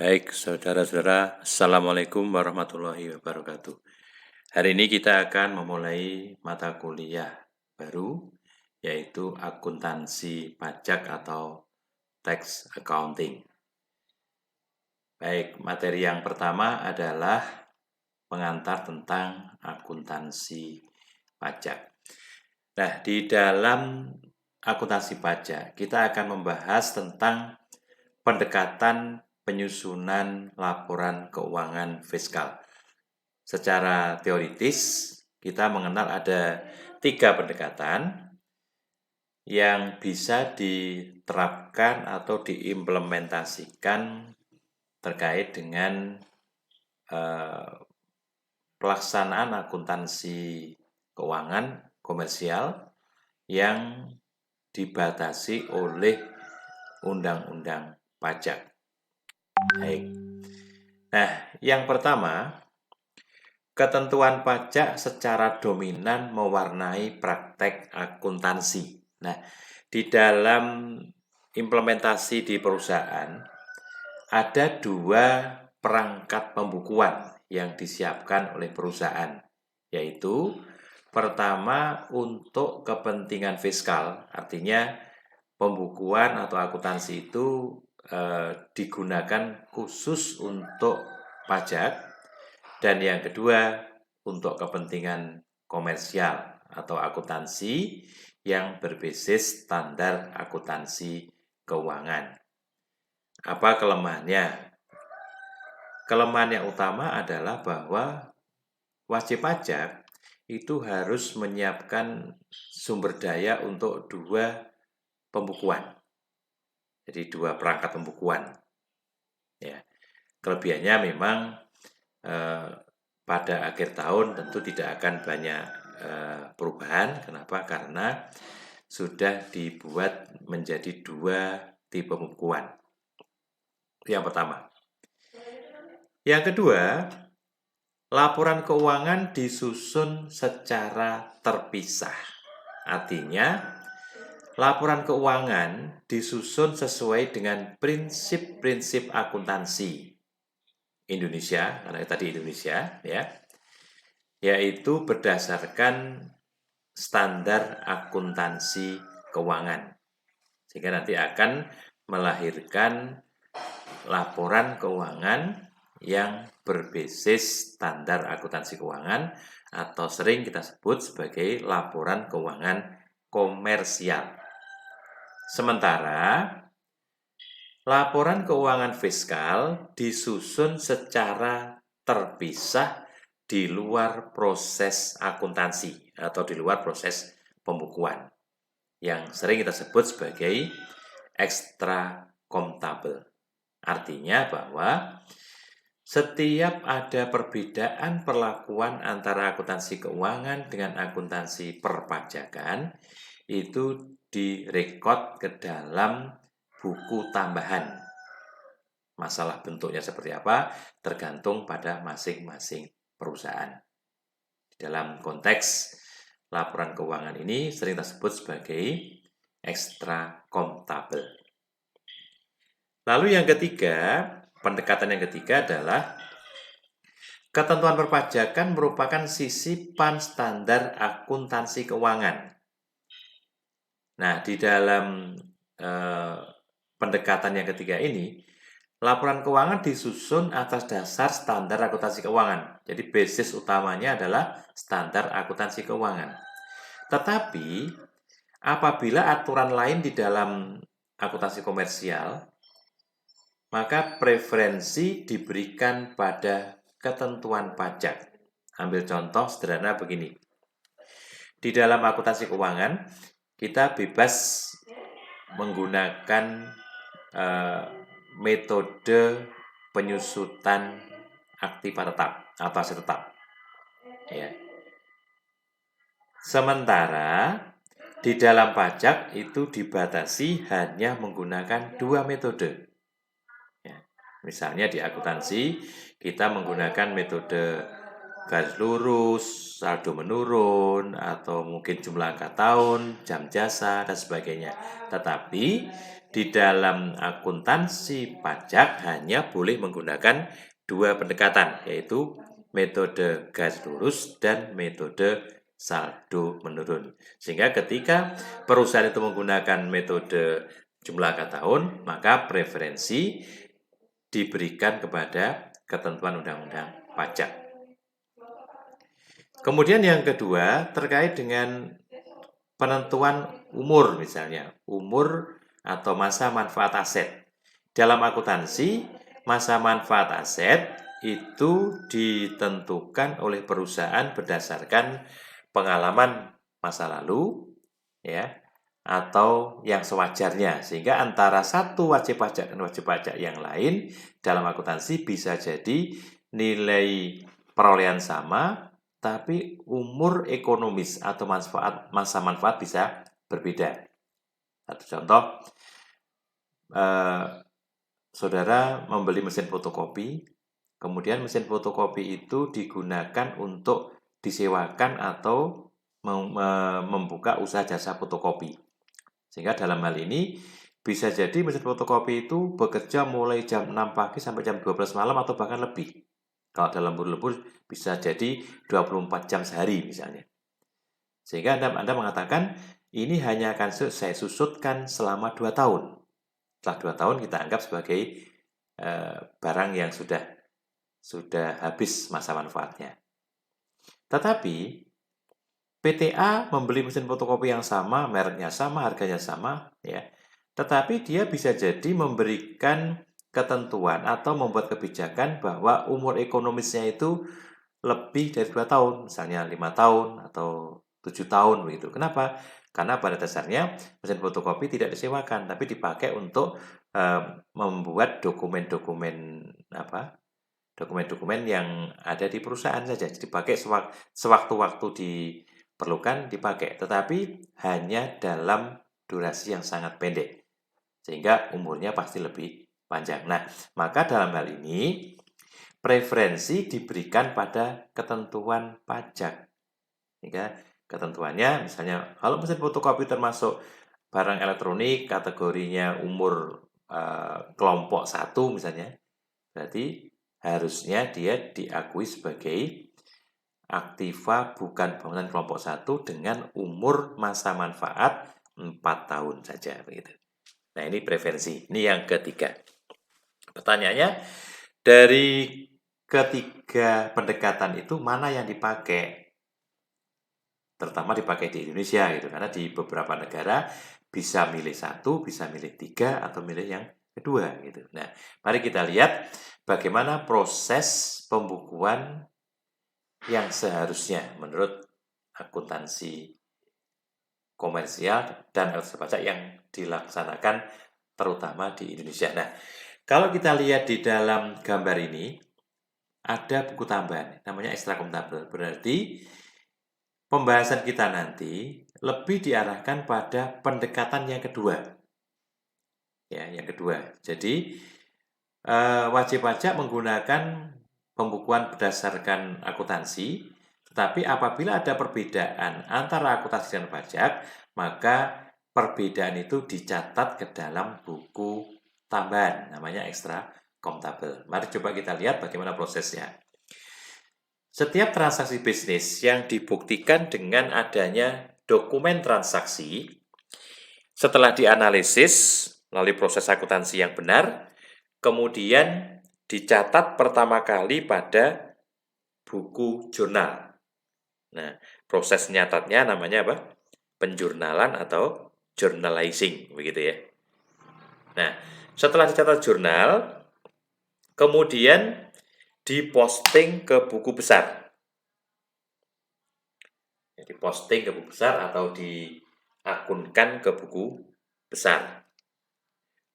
Baik, saudara-saudara, Assalamualaikum warahmatullahi wabarakatuh. Hari ini kita akan memulai mata kuliah baru, yaitu akuntansi pajak atau tax accounting. Baik, materi yang pertama adalah pengantar tentang akuntansi pajak. Nah, di dalam akuntansi pajak, kita akan membahas tentang pendekatan penyusunan laporan keuangan fiskal. Secara teoritis, kita mengenal ada 3 pendekatan yang bisa diterapkan atau diimplementasikan terkait dengan pelaksanaan akuntansi keuangan komersial yang dibatasi oleh Undang-Undang Pajak. Baik. Nah, yang pertama, ketentuan pajak secara dominan mewarnai praktek akuntansi. Nah, di dalam implementasi di perusahaan, ada 2 perangkat pembukuan yang disiapkan oleh perusahaan, yaitu pertama untuk kepentingan fiskal, artinya pembukuan atau akuntansi itu digunakan khusus untuk pajak, dan yang kedua untuk kepentingan komersial atau akuntansi yang berbasis standar akuntansi keuangan. Apa kelemahannya? Kelemahan yang utama adalah bahwa wajib pajak itu harus menyiapkan sumber daya untuk 2 pembukuan. Jadi 2 perangkat pembukuan. Ya. Kelebihannya memang pada akhir tahun tentu tidak akan banyak perubahan. Kenapa? Karena sudah dibuat menjadi 2 tipe pembukuan. Yang pertama. Yang kedua, laporan keuangan disusun secara terpisah. Artinya, laporan keuangan disusun sesuai dengan prinsip-prinsip akuntansi Indonesia, karena tadi Indonesia, ya, yaitu berdasarkan standar akuntansi keuangan, sehingga nanti akan melahirkan laporan keuangan yang berbasis standar akuntansi keuangan atau sering kita sebut sebagai laporan keuangan komersial. Sementara laporan keuangan fiskal disusun secara terpisah di luar proses akuntansi atau di luar proses pembukuan yang sering kita sebut sebagai extra comptable. Artinya bahwa setiap ada perbedaan perlakuan antara akuntansi keuangan dengan akuntansi perpajakan itu direkod ke dalam buku tambahan. Masalah bentuknya seperti apa tergantung pada masing-masing perusahaan. Dalam konteks laporan keuangan ini sering disebut sebagai extra comptable. Lalu yang ketiga, pendekatan yang ketiga adalah ketentuan perpajakan merupakan sisipan standar akuntansi keuangan. Nah, di dalam pendekatan yang ketiga ini, laporan keuangan disusun atas dasar standar akuntansi keuangan. Jadi basis utamanya adalah standar akuntansi keuangan. Tetapi apabila aturan lain di dalam akuntansi komersial, maka preferensi diberikan pada ketentuan pajak. Ambil contoh sederhana begini. Di dalam akuntansi keuangan, kita bebas menggunakan metode penyusutan aktiva tetap atau aset tetap. Ya. Sementara di dalam pajak itu dibatasi hanya menggunakan 2 metode. Ya. Misalnya di akuntansi kita menggunakan metode garis lurus, saldo menurun, atau mungkin jumlah angka tahun, jam jasa, dan sebagainya. Tetapi di dalam akuntansi pajak hanya boleh menggunakan dua pendekatan, yaitu metode garis lurus dan metode saldo menurun. Sehingga ketika perusahaan itu menggunakan metode jumlah angka tahun, maka preferensi diberikan kepada ketentuan undang-undang pajak. Kemudian yang kedua terkait dengan penentuan umur misalnya, umur atau masa manfaat aset. Dalam akuntansi, masa manfaat aset itu ditentukan oleh perusahaan berdasarkan pengalaman masa lalu, ya, atau yang sewajarnya. Sehingga antara satu wajib pajak dan wajib pajak yang lain dalam akuntansi bisa jadi nilai perolehan sama, tapi umur ekonomis atau masa manfaat bisa berbeda. Satu contoh, saudara membeli mesin fotokopi, kemudian mesin fotokopi itu digunakan untuk disewakan atau membuka usaha jasa fotokopi. Sehingga dalam hal ini bisa jadi mesin fotokopi itu bekerja mulai jam 6 pagi sampai jam 12 malam atau bahkan lebih. Kalau dalam lembur bisa jadi 24 jam sehari misalnya. Sehingga Anda mengatakan, ini hanya akan saya susutkan selama 2 tahun. Setelah 2 tahun kita anggap sebagai barang yang sudah habis masa manfaatnya. Tetapi PTA membeli mesin fotokopi yang sama, mereknya sama, harganya sama, ya. Tetapi dia bisa jadi memberikan ketentuan atau membuat kebijakan bahwa umur ekonomisnya itu lebih dari 2 tahun, misalnya 5 tahun atau 7 tahun begitu. Kenapa? Karena pada dasarnya mesin fotokopi tidak disewakan, tapi dipakai untuk membuat dokumen-dokumen yang ada di perusahaan saja. Jadi dipakai sewaktu-waktu diperlukan dipakai, tetapi hanya dalam durasi yang sangat pendek. Sehingga umurnya pasti lebih panjang. Nah, maka dalam hal ini preferensi diberikan pada ketentuan pajak. Sehingga ketentuannya misalnya kalau mesin fotokopi termasuk barang elektronik kategorinya umur kelompok 1 misalnya, berarti harusnya dia diakui sebagai aktiva bukan bangunan kelompok 1 dengan umur masa manfaat 4 tahun saja begitu. Nah, ini preferensi. Ini yang ketiga. Pertanyaannya, dari ketiga pendekatan itu mana yang dipakai? Terutama dipakai di Indonesia gitu, karena di beberapa negara bisa milih 1, bisa milih 3, atau milih yang kedua gitu. Nah, mari kita lihat bagaimana proses pembukuan yang seharusnya menurut akuntansi komersial dan elektronik pajak yang dilaksanakan terutama di Indonesia. Nah, kalau kita lihat di dalam gambar ini ada buku tambahan namanya ekstra akuntabel. Berarti pembahasan kita nanti lebih diarahkan pada pendekatan yang kedua. Ya, yang kedua. Jadi wajib pajak menggunakan pembukuan berdasarkan akuntansi, tetapi apabila ada perbedaan antara akuntansi dan pajak, maka perbedaan itu dicatat ke dalam buku tambahan, namanya ekstra akuntabel. Mari coba kita lihat bagaimana prosesnya. Setiap transaksi bisnis yang dibuktikan dengan adanya dokumen transaksi, setelah dianalisis melalui proses akuntansi yang benar, kemudian dicatat pertama kali pada buku jurnal. Nah, proses nyatatnya namanya apa? Penjurnalan atau journalizing, begitu ya. Nah, setelah dicatat jurnal, kemudian diposting ke buku besar. Diposting ke buku besar atau diakunkan ke buku besar.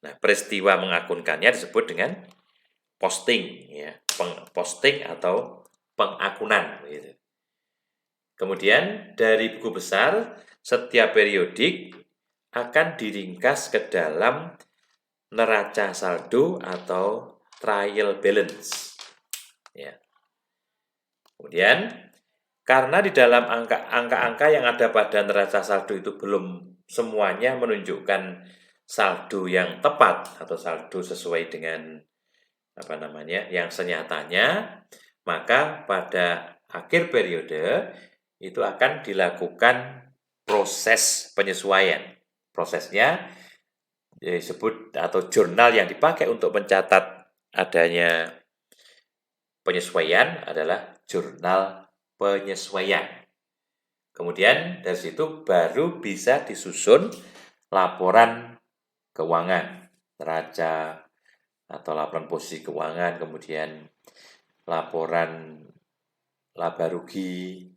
Nah, peristiwa mengakunkannya disebut dengan posting, ya, posting atau pengakunan. Gitu. Kemudian dari buku besar, setiap periodik akan diringkas ke dalam neraca saldo atau trial balance. Ya. Kemudian, karena di dalam angka-angka yang ada pada neraca saldo itu belum semuanya menunjukkan saldo yang tepat atau saldo sesuai dengan yang senyatanya, maka pada akhir periode itu akan dilakukan proses penyesuaian. Prosesnya disebut atau jurnal yang dipakai untuk mencatat adanya penyesuaian adalah jurnal penyesuaian. Kemudian dari situ baru bisa disusun laporan keuangan, neraca atau laporan posisi keuangan, kemudian laporan laba rugi,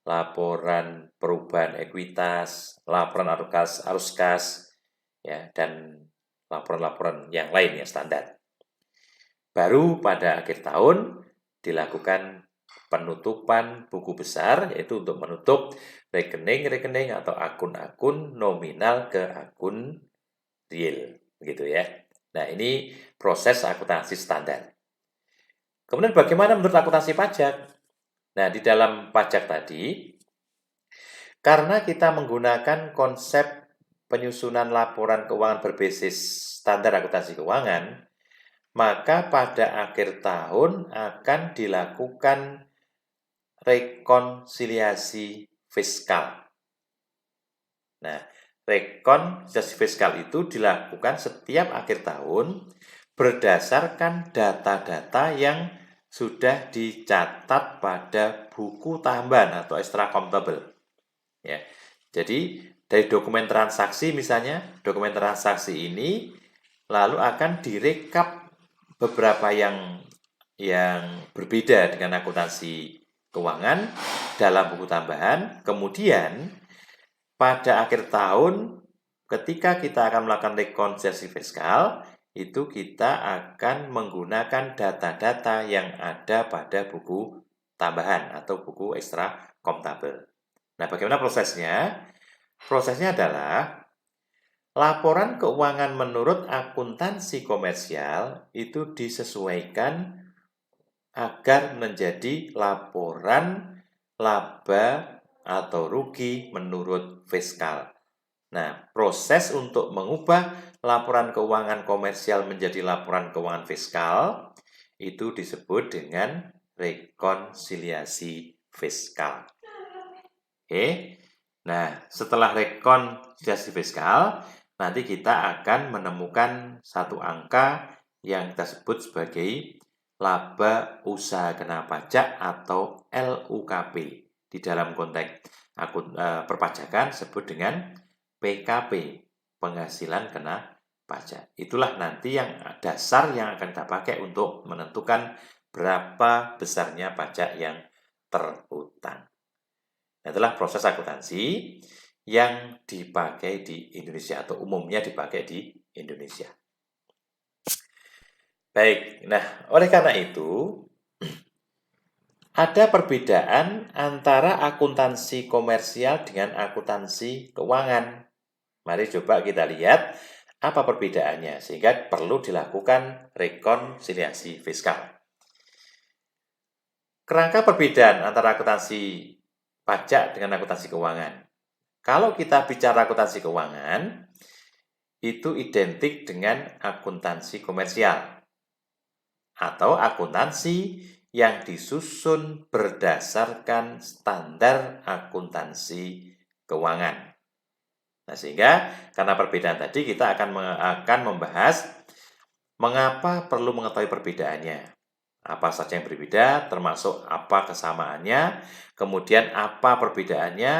laporan perubahan ekuitas, laporan arus kas, ya, dan laporan-laporan yang lain yang standar. Baru pada akhir tahun dilakukan penutupan buku besar, yaitu untuk menutup rekening-rekening atau akun-akun nominal ke akun real, begitu ya. Nah, ini proses akuntansi standar. Kemudian bagaimana menurut akuntansi pajak? Nah, di dalam pajak tadi, karena kita menggunakan konsep penyusunan laporan keuangan berbasis standar akuntansi keuangan, maka pada akhir tahun akan dilakukan rekonsiliasi fiskal. Nah, rekonsiliasi fiskal itu dilakukan setiap akhir tahun berdasarkan data-data yang sudah dicatat pada buku tambahan atau extracomptable. Ya. Jadi, dari dokumen transaksi misalnya, dokumen transaksi ini lalu akan direkap beberapa yang berbeda dengan akuntansi keuangan dalam buku tambahan. Kemudian pada akhir tahun ketika kita akan melakukan rekonsiliasi fiskal, itu kita akan menggunakan data-data yang ada pada buku tambahan atau buku ekstra contable. Nah, bagaimana prosesnya? Prosesnya adalah laporan keuangan menurut akuntansi komersial itu disesuaikan agar menjadi laporan laba atau rugi menurut fiskal. Nah, proses untuk mengubah laporan keuangan komersial menjadi laporan keuangan fiskal itu disebut dengan rekonsiliasi fiskal. Oke. Nah, setelah rekonsiliasi fiskal, nanti kita akan menemukan satu angka yang kita sebut sebagai laba usaha kena pajak atau LUKP. Di dalam konteks perpajakan disebut dengan PKP, penghasilan kena pajak. Itulah nanti yang dasar yang akan kita pakai untuk menentukan berapa besarnya pajak yang terhutang. Itulah proses akuntansi yang dipakai di Indonesia atau umumnya dipakai di Indonesia. Baik, nah oleh karena itu ada perbedaan antara akuntansi komersial dengan akuntansi keuangan. Mari coba kita lihat apa perbedaannya sehingga perlu dilakukan rekonsiliasi fiskal. Kerangka perbedaan antara akuntansi pajak dengan akuntansi keuangan. Kalau kita bicara akuntansi keuangan, itu identik dengan akuntansi komersial atau akuntansi yang disusun berdasarkan standar akuntansi keuangan. Nah, sehingga karena perbedaan tadi kita akan membahas mengapa perlu mengetahui perbedaannya. Apa saja yang berbeda, termasuk apa kesamaannya, kemudian apa perbedaannya,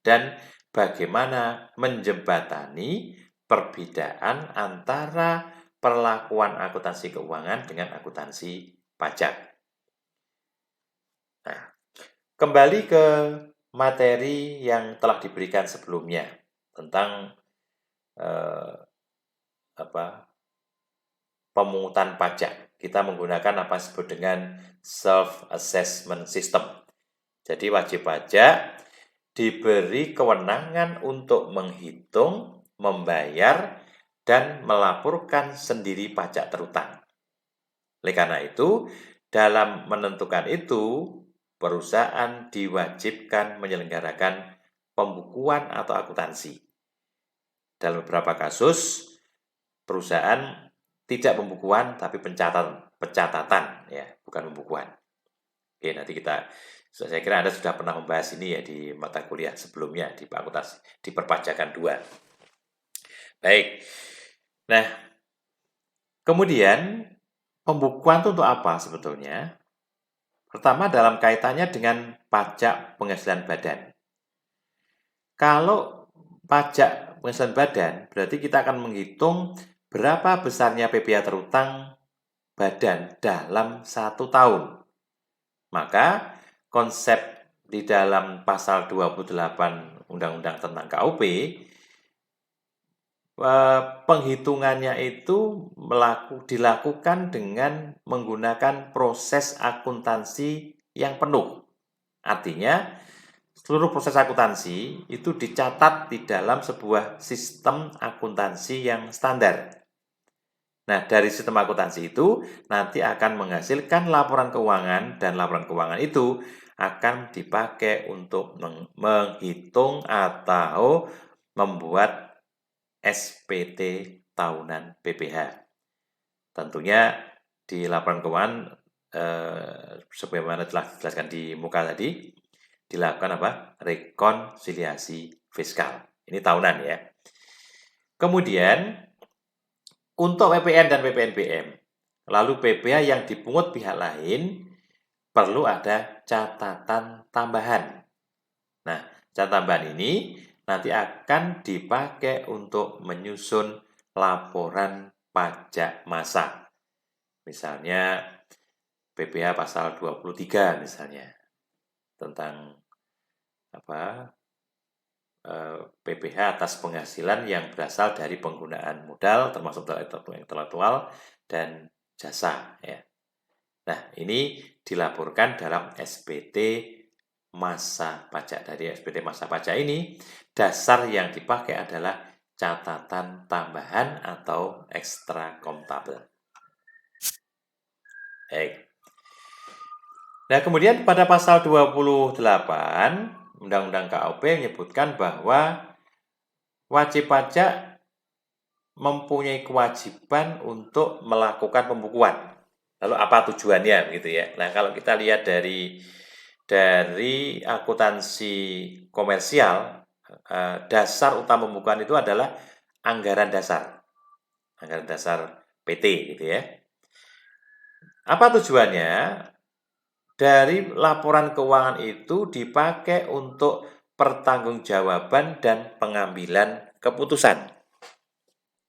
dan bagaimana menjembatani perbedaan antara perlakuan akuntansi keuangan dengan akuntansi pajak. Nah, kembali ke materi yang telah diberikan sebelumnya tentang pemungutan pajak. Kita menggunakan apa disebut dengan self-assessment system. Jadi wajib pajak diberi kewenangan untuk menghitung, membayar, dan melaporkan sendiri pajak terhutang. Oleh karena itu, dalam menentukan itu, perusahaan diwajibkan menyelenggarakan pembukuan atau akuntansi. Dalam beberapa kasus, perusahaan tidak pembukuan tapi pencatatan ya, bukan pembukuan. Oke, nanti saya kira Anda sudah pernah membahas ini ya di mata kuliah sebelumnya di akuntansi di perpajakan 2. Baik. Nah, kemudian pembukuan itu untuk apa sebetulnya? Pertama dalam kaitannya dengan pajak penghasilan badan. Kalau pajak penghasilan badan, berarti kita akan menghitung berapa besarnya PPh terutang badan dalam 1 tahun. Maka konsep di dalam pasal 28 Undang-Undang tentang KUP, penghitungannya itu dilakukan dengan menggunakan proses akuntansi yang penuh. Artinya, seluruh proses akuntansi itu dicatat di dalam sebuah sistem akuntansi yang standar. Nah, dari sistem akuntansi itu nanti akan menghasilkan laporan keuangan dan laporan keuangan itu akan dipakai untuk menghitung atau membuat SPT tahunan PPh. Tentunya di laporan keuangan sebagaimana telah dijelaskan di muka tadi dilakukan rekonsiliasi fiskal. Ini tahunan ya. Kemudian untuk PPN dan PPNBM, lalu PPh yang dipungut pihak lain, perlu ada catatan tambahan. Nah, catatan tambahan ini nanti akan dipakai untuk menyusun laporan pajak massa. Misalnya PPh pasal 23 misalnya, tentang PPh atas penghasilan yang berasal dari penggunaan modal termasuk intelektual dan jasa ya. Nah, ini dilaporkan dalam SPT masa pajak. Dari SPT masa pajak ini, dasar yang dipakai adalah catatan tambahan atau ekstra kontabel. Baik. Nah, kemudian pada pasal 28 Undang-Undang KUP menyebutkan bahwa wajib pajak mempunyai kewajiban untuk melakukan pembukuan. Lalu apa tujuannya begitu ya? Nah, kalau kita lihat dari akuntansi komersial, dasar utama pembukuan itu adalah anggaran dasar. Anggaran dasar PT gitu ya. Apa tujuannya? Dari laporan keuangan itu dipakai untuk pertanggungjawaban dan pengambilan keputusan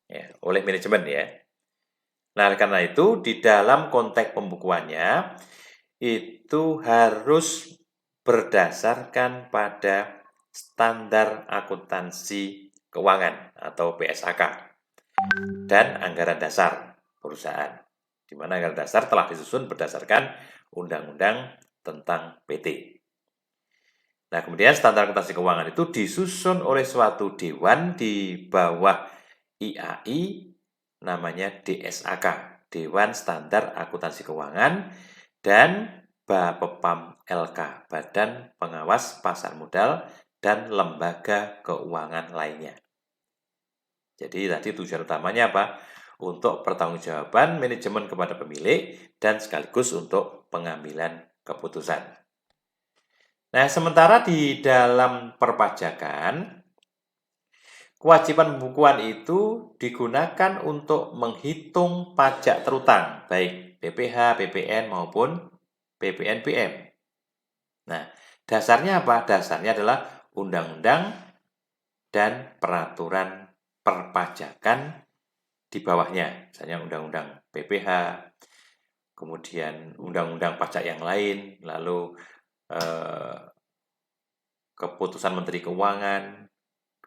ya, oleh manajemen ya. Nah, karena itu di dalam konteks pembukuannya itu harus berdasarkan pada standar akuntansi keuangan atau PSAK dan anggaran dasar perusahaan, di mana anggaran dasar telah disusun berdasarkan Undang-Undang tentang PT. Nah, kemudian standar akuntansi keuangan itu disusun oleh suatu dewan di bawah IAI, namanya DSAK, Dewan Standar Akuntansi Keuangan, dan Bapepam LK, Badan Pengawas Pasar Modal dan lembaga keuangan lainnya. Jadi tadi tujuan utamanya apa? Untuk pertanggungjawaban manajemen kepada pemilik dan sekaligus untuk pengambilan keputusan. Nah, sementara di dalam perpajakan, kewajiban pembukuan itu digunakan untuk menghitung pajak terutang, baik PPh, PPN maupun PPNBM. Nah, dasarnya apa? Dasarnya adalah undang-undang dan peraturan perpajakan di bawahnya, misalnya undang-undang PPh, kemudian undang-undang pajak yang lain, lalu keputusan Menteri Keuangan,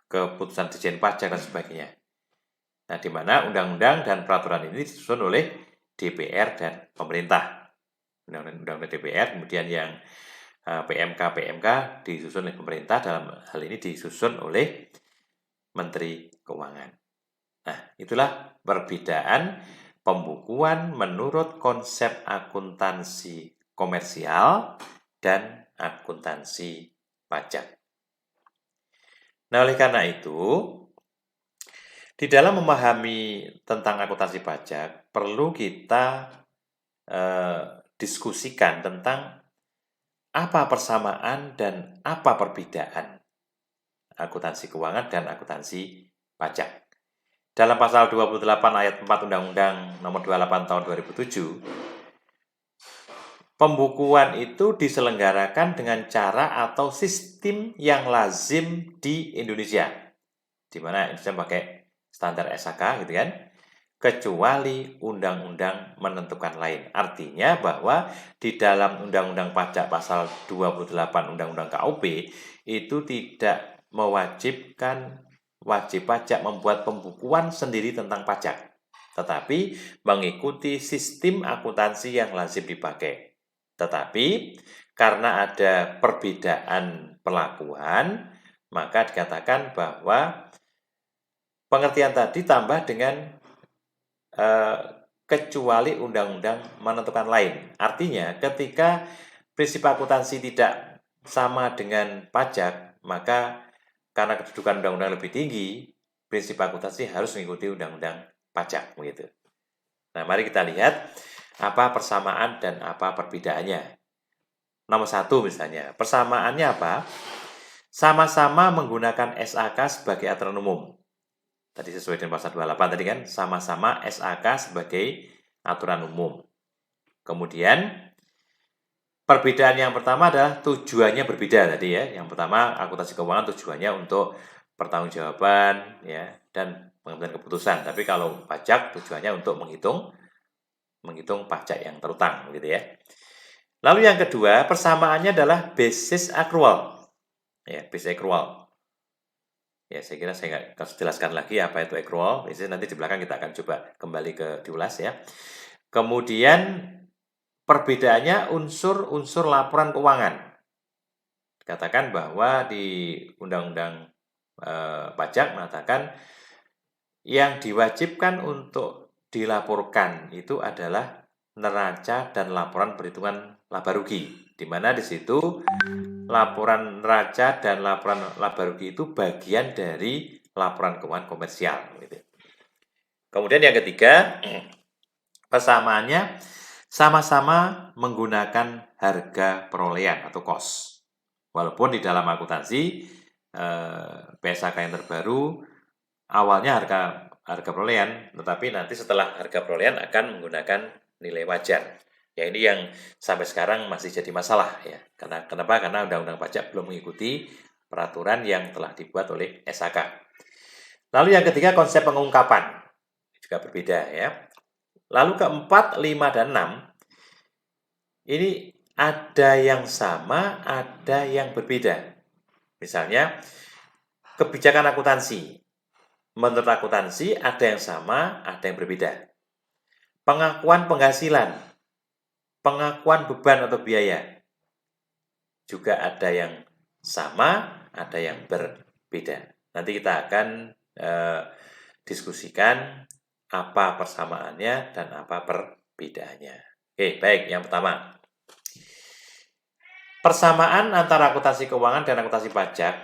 keputusan Dirjen Pajak dan sebagainya. Nah, di mana undang-undang dan peraturan ini disusun oleh DPR dan pemerintah. Undang-undang DPR, kemudian yang PMK disusun oleh pemerintah, dalam hal ini disusun oleh Menteri Keuangan. Nah, itulah perbedaan pembukuan menurut konsep akuntansi komersial dan akuntansi pajak. Nah, oleh karena itu, di dalam memahami tentang akuntansi pajak, perlu kita diskusikan tentang apa persamaan dan apa perbedaan akuntansi keuangan dan akuntansi pajak. Dalam pasal 28 ayat 4 Undang-Undang Nomor 28 Tahun 2007, pembukuan itu diselenggarakan dengan cara atau sistem yang lazim di Indonesia, di mana Indonesia pakai standar SHK gitu kan, kecuali undang-undang menentukan lain. Artinya bahwa di dalam Undang-Undang Pajak pasal 28 Undang-Undang KUP itu tidak mewajibkan wajib pajak membuat pembukuan sendiri tentang pajak, tetapi mengikuti sistem akuntansi yang lazim dipakai. Tetapi karena ada perbedaan perlakuan, maka dikatakan bahwa pengertian tadi tambah dengan kecuali undang-undang menentukan lain. Artinya, ketika prinsip akuntansi tidak sama dengan pajak, maka karena kedudukan undang-undang lebih tinggi, prinsip akuntansi harus mengikuti undang-undang pajak. Begitu. Nah, mari kita lihat apa persamaan dan apa perbedaannya. Nomor 1 misalnya, persamaannya apa? Sama-sama menggunakan SAK sebagai aturan umum. Tadi sesuai dengan pasal 28 tadi kan, sama-sama SAK sebagai aturan umum. Kemudian, perbedaan yang pertama adalah tujuannya berbeda tadi ya. Yang pertama, akuntansi keuangan tujuannya untuk pertanggungjawaban ya dan pengambilan keputusan. Tapi kalau pajak tujuannya untuk menghitung pajak yang terutang gitu ya. Lalu yang kedua, persamaannya adalah basis accrual. Ya, basis accrual. Ya, saya kira saya nggak harus jelaskan lagi apa itu accrual. Biasanya nanti di belakang kita akan coba kembali ke diulas ya. Kemudian perbedaannya unsur-unsur laporan keuangan. Dikatakan bahwa di Undang-Undang Pajak mengatakan yang diwajibkan untuk dilaporkan itu adalah neraca dan laporan perhitungan laba rugi. Di mana di situ laporan neraca dan laporan laba rugi itu bagian dari laporan keuangan komersial. Gitu. Kemudian yang ketiga, persamaannya sama-sama menggunakan harga perolehan atau cost. Walaupun di dalam akuntansi PSAK yang terbaru awalnya harga perolehan, tetapi nanti setelah harga perolehan akan menggunakan nilai wajar. Ya ini yang sampai sekarang masih jadi masalah ya. Kenapa? Karena Undang-Undang Pajak belum mengikuti peraturan yang telah dibuat oleh SHK. Lalu yang ketiga konsep pengungkapan juga berbeda ya. Lalu keempat, 5 dan 6 ini ada yang sama, ada yang berbeda. Misalnya kebijakan akuntansi. Menurut akuntansi ada yang sama, ada yang berbeda. Pengakuan penghasilan, pengakuan beban atau biaya, juga ada yang sama, ada yang berbeda. Nanti kita akan diskusikan apa persamaannya dan apa perbedaannya. Oke, baik. Yang pertama, persamaan antara akuntansi keuangan dan akuntansi pajak.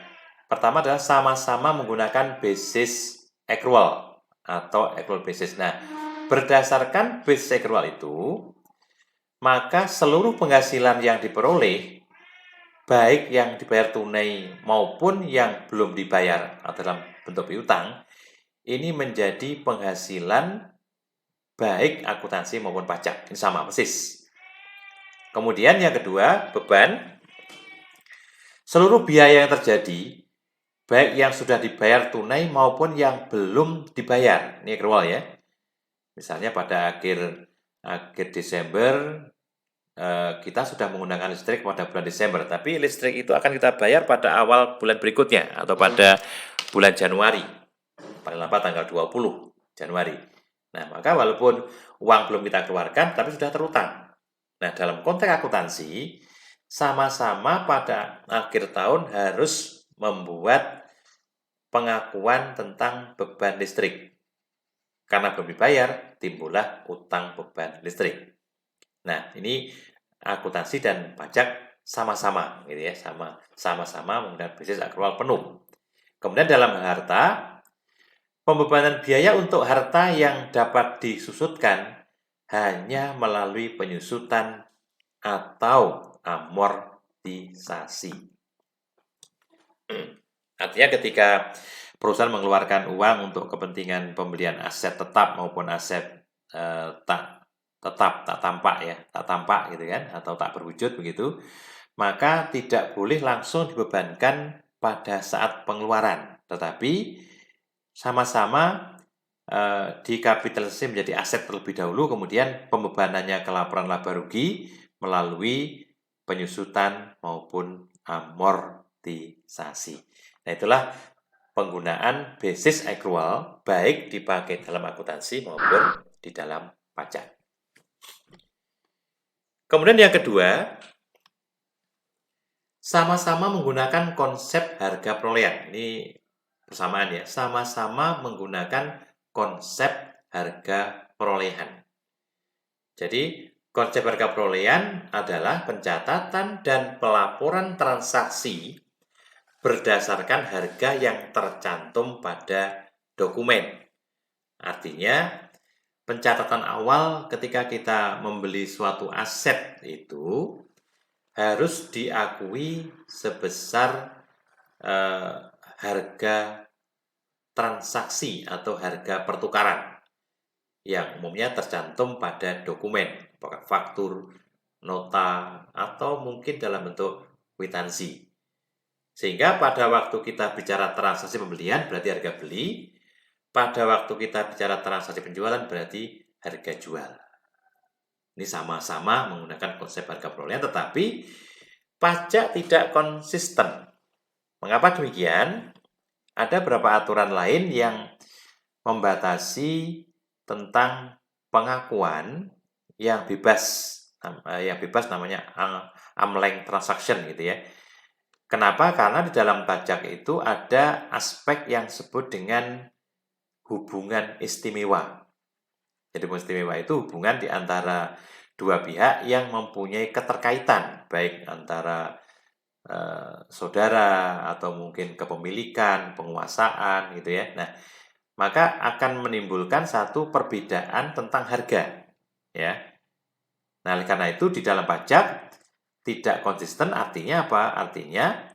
Pertama adalah sama-sama menggunakan basis accrual atau accrual basis. Nah, berdasarkan basis accrual itu, maka seluruh penghasilan yang diperoleh, baik yang dibayar tunai maupun yang belum dibayar atau dalam bentuk piutang, ini menjadi penghasilan baik akuntansi maupun pajak. Ini sama persis. Kemudian yang kedua, beban. Seluruh biaya yang terjadi, baik yang sudah dibayar tunai maupun yang belum dibayar. Ini accrual ya. Misalnya pada akhir Desember kita sudah menggunakan listrik pada bulan Desember, tapi listrik itu akan kita bayar pada awal bulan berikutnya atau pada bulan Januari, paling lambat tanggal 20 Januari. Nah, maka walaupun uang belum kita keluarkan, tapi sudah terutang. Nah, dalam konteks akuntansi, sama-sama pada akhir tahun harus membuat pengakuan tentang beban listrik. Karena belum dibayar, timbullah utang beban listrik. Nah, ini akuntansi dan pajak sama-sama gitu ya, sama-sama menggunakan basis akrual penuh. Kemudian dalam harta, pembebanan biaya untuk harta yang dapat disusutkan hanya melalui penyusutan atau amortisasi. Artinya ketika perusahaan mengeluarkan uang untuk kepentingan pembelian aset tetap maupun aset tak tetap, tak tampak gitu kan, atau tak berwujud begitu, maka tidak boleh langsung dibebankan pada saat pengeluaran, tetapi sama-sama dikapitalisasi menjadi aset terlebih dahulu, kemudian pembebanannya ke laporan laba rugi melalui penyusutan maupun amortisasi. Nah, itulah penggunaan basis accrual baik dipakai dalam akuntansi maupun di dalam pajak. Kemudian yang kedua, sama-sama menggunakan konsep harga perolehan. Ini persamaan ya, sama-sama menggunakan konsep harga perolehan. Jadi, konsep harga perolehan adalah pencatatan dan pelaporan transaksi berdasarkan harga yang tercantum pada dokumen. Artinya, pencatatan awal ketika kita membeli suatu aset itu harus diakui sebesar harga transaksi atau harga pertukaran yang umumnya tercantum pada dokumen, apakah faktur, nota, atau mungkin dalam bentuk kwitansi. Sehingga pada waktu kita bicara transaksi pembelian berarti harga beli, pada waktu kita bicara transaksi penjualan berarti harga jual. Ini sama-sama menggunakan konsep harga perolehan, tetapi pajak tidak konsisten. Mengapa demikian? Ada beberapa aturan lain yang membatasi tentang pengakuan yang bebas namanya amleng transaction gitu ya. Kenapa? Karena di dalam pajak itu ada aspek yang disebut dengan hubungan istimewa. Jadi hubungan istimewa itu hubungan di antara dua pihak yang mempunyai keterkaitan, baik antara saudara atau mungkin kepemilikan, penguasaan gitu ya. Nah, maka akan menimbulkan satu perbedaan tentang harga ya. Nah, oleh karena itu di dalam pajak tidak konsisten artinya apa? Artinya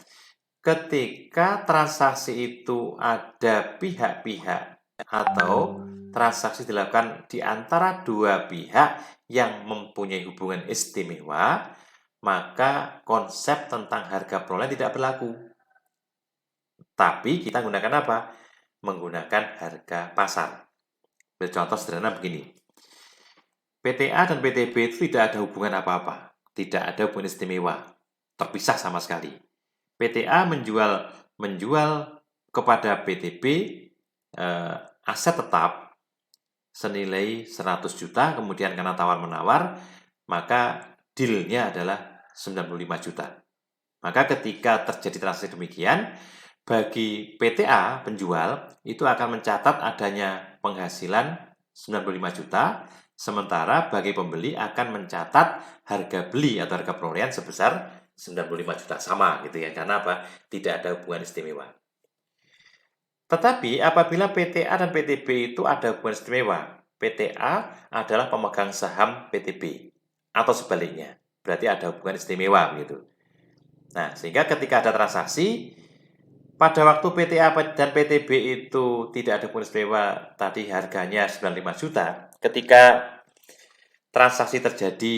ketika transaksi itu ada pihak-pihak atau transaksi dilakukan di antara dua pihak yang mempunyai hubungan istimewa, maka konsep tentang harga perolehan tidak berlaku. Tapi kita gunakan apa? Menggunakan harga pasar. Contoh sederhana begini. PTA dan PTB itu tidak ada hubungan apa-apa. Tidak ada hubungan istimewa. Terpisah sama sekali. PTA menjual kepada PTB aset tetap senilai 100 juta, kemudian karena tawar-menawar, maka deal-nya adalah 95 juta. Maka ketika terjadi transaksi demikian, bagi PTA penjual itu akan mencatat adanya penghasilan 95 juta, sementara bagi pembeli akan mencatat harga beli atau harga perolehan sebesar 95 juta, sama gitu ya. Karena apa? Tidak ada hubungan istimewa. Tetapi apabila PTA dan PTB itu ada hubungan istimewa, PTA adalah pemegang saham PTB atau sebaliknya, berarti ada hubungan istimewa begitu. Nah, sehingga ketika ada transaksi pada waktu PTA dan PTB itu tidak ada hubungan istimewa, tadi harganya 95 juta, ketika transaksi terjadi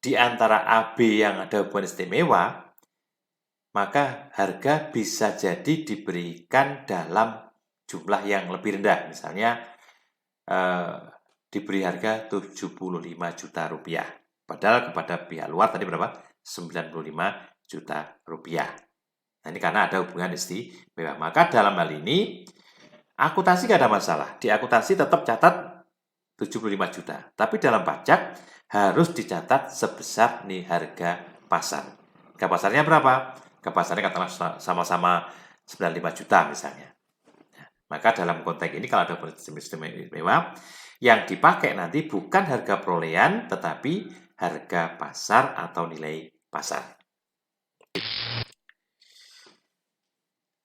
di antara AB yang ada hubungan istimewa, maka harga bisa jadi diberikan dalam jumlah yang lebih rendah. Misalnya diberi harga 75 juta rupiah. Padahal kepada pihak luar tadi berapa? 95 juta rupiah. Nah, ini karena ada hubungan istimewa. Maka dalam hal ini, akuntansi tidak ada masalah. Di akuntansi tetap catat 75 juta. Tapi dalam pajak harus dicatat sebesar nih harga pasar. Harga pasarnya berapa? Harga pasarnya katakanlah sama-sama 95 juta misalnya. Nah, maka dalam konteks ini kalau ada istimewa, yang dipakai nanti bukan harga perolehan, tetapi harga pasar atau nilai pasar.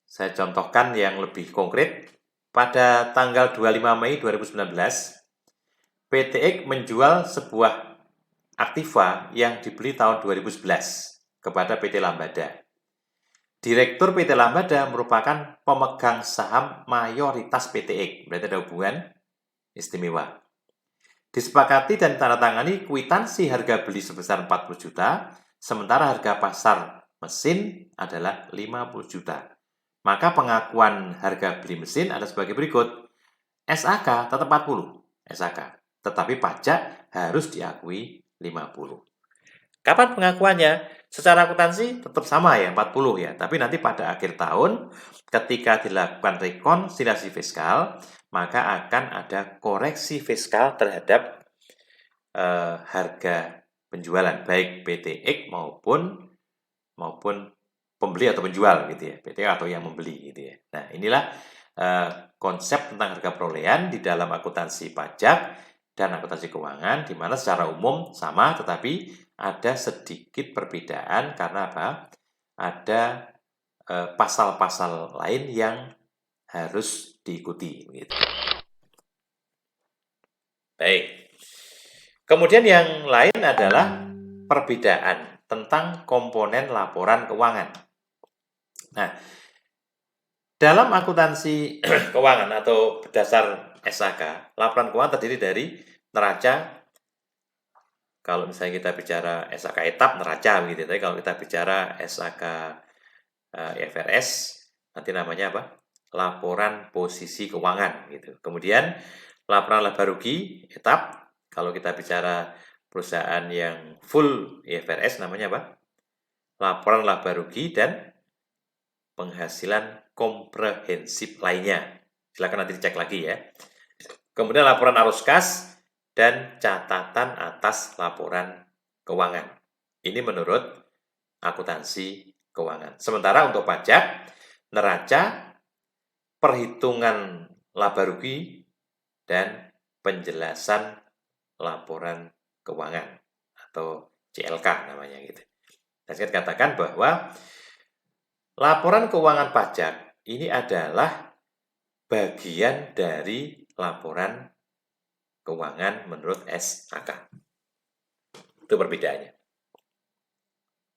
Saya contohkan yang lebih konkret. Pada tanggal 25 Mei 2019, PTX menjual sebuah aktiva yang dibeli tahun 2011 kepada PT Lambada. Direktur PT Lambada merupakan pemegang saham mayoritas PTX, berarti ada hubungan istimewa. Disepakati dan ditandatangani kwitansi harga beli sebesar 40 juta, sementara harga pasar mesin adalah 50 juta. Maka pengakuan harga beli mesin ada sebagai berikut. SAK tetap 40, SAK. Tetapi pajak harus diakui 50. Kapan pengakuannya? Secara akuntansi tetap sama ya, 40 ya. Tapi nanti pada akhir tahun, ketika dilakukan rekonsiliasi fiskal, maka akan ada koreksi fiskal terhadap harga penjualan, baik PTX maupun pembeli atau penjual gitu ya, PT atau yang membeli gitu ya. Nah, inilah konsep tentang harga perolehan di dalam akuntansi pajak dan akuntansi keuangan, di mana secara umum sama, tetapi ada sedikit perbedaan karena apa? Ada pasal-pasal lain yang harus diikuti. Gitu. Baik. Kemudian yang lain adalah perbedaan tentang komponen laporan keuangan. Nah, dalam akuntansi keuangan atau berdasar SAK, laporan keuangan terdiri dari neraca. Kalau misalnya kita bicara SAK etap, neraca begitu. Tapi kalau kita bicara SAK IFRS, nanti namanya apa? Laporan posisi keuangan gitu. Kemudian laporan laba rugi etap. Kalau kita bicara perusahaan yang full IFRS namanya apa? Laporan laba rugi dan penghasilan komprehensif lainnya. Silakan nanti dicek lagi ya. Kemudian laporan arus kas dan catatan atas laporan keuangan. Ini menurut akuntansi keuangan. Sementara untuk pajak, neraca, perhitungan laba rugi, dan penjelasan laporan keuangan atau CLK namanya gitu. Dan saya katakan bahwa laporan keuangan pajak ini adalah bagian dari laporan keuangan menurut SAK. Itu perbedaannya.